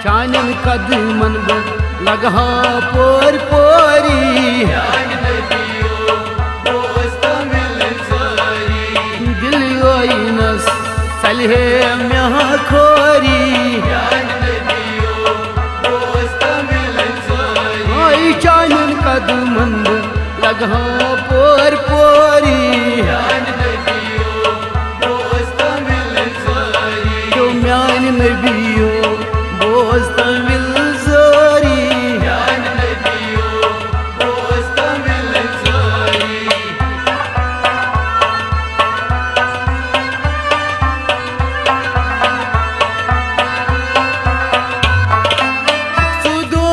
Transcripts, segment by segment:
चानन कदमन लगहा पोर पोरी दिल ओइनस सलहे म्या खोरी चानन कदमन लगहा पोर पोरी जो म्यान नबियो बोस्त मिल जोरी सुदो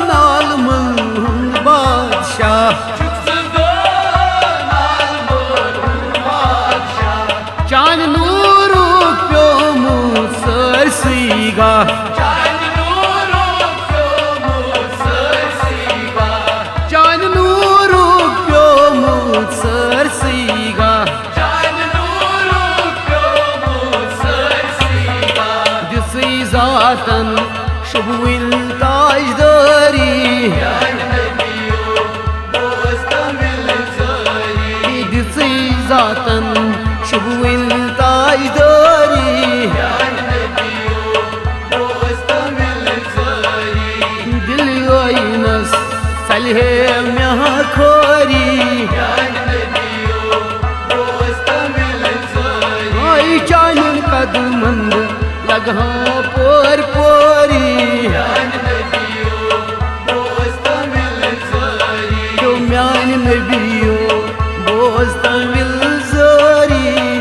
नाल मुल्क बादशाह चान नूरू प्योमु सरसीगा चान नूरू प्योमु सरसीगा दिसी जातन शुबुल ताजदारी दिसी जातन शुबुल ताजदारी दिल ओइनस सलहे म्या खोरी चानन कदमन लगहा पोर पोरी जो म्यान नबियो बोस्त मिल जोरी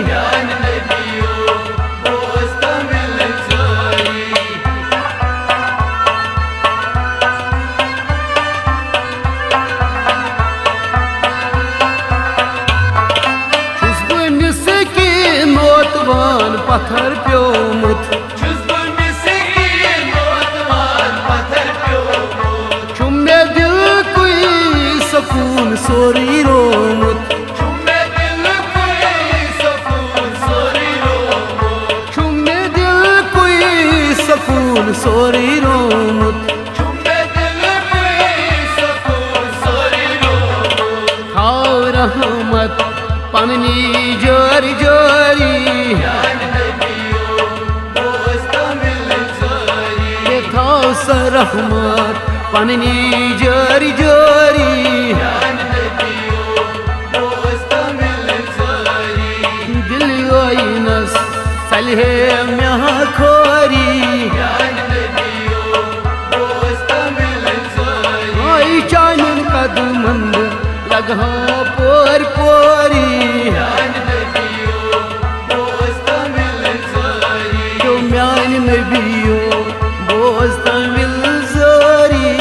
नोतवान पत्थर प्योमुत चुमने दिल कोई सकून सोरी रोमुत चुमने दिल कोई सकून सोरी रोमुत खाओ रहमत पननी जोरी जोरी थाओ सरहमत पननी जोरी जोरी दिल ओइनस सलहे म्या खोरी चानन कदमन लगहा पोर पोरी जो म्यान नबियो बोस्त मिल जोरी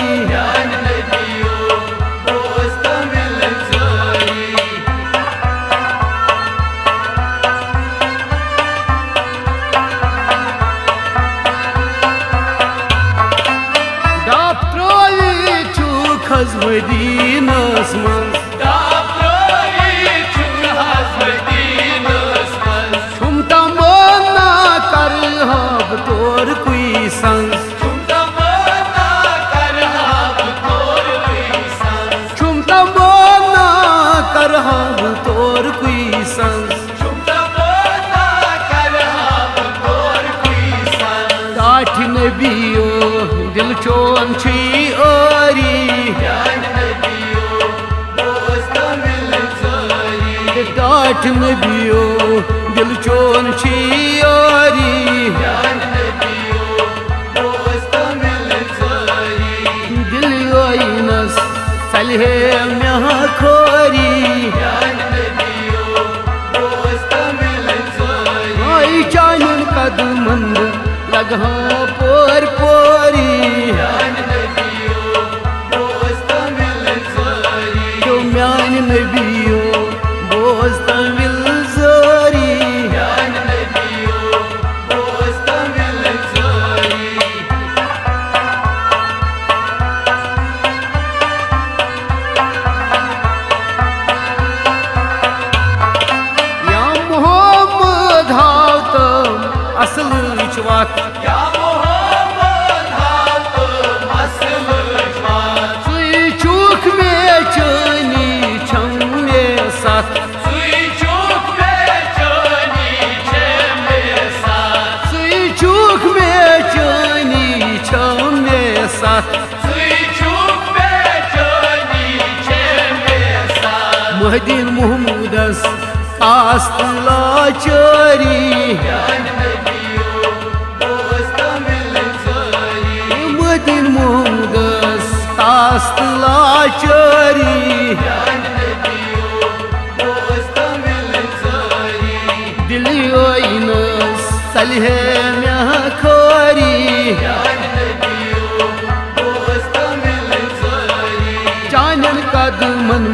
डाक्टरोई छु खजमदीनस मंस तोर कोई संग छुमता मोना करहाब तोर कोई संग दाठ नबियो दिल चोन छी ओरी दाठ नबियो दिल चोन छी ओरी दिल ओइनस सलहे म्या खोरी चानन कदमन लगहा पोर पोरी जो म्यान नबियो बोस्त मिल जोरी असल वक्त या Mohammad Muhyiddin Muhammed's kast laçari Muhyiddin Muhammed's kast laçari Dili oynas salhe meh khori Chanan kadman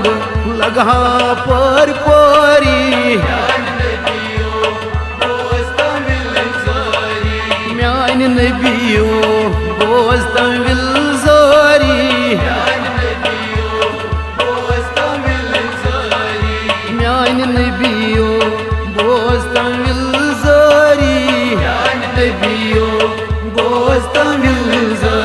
lagha par pori Myan nabiyo dostan vilzari Myan nabiyo dostan vilzari Nabiyo dostan vilzari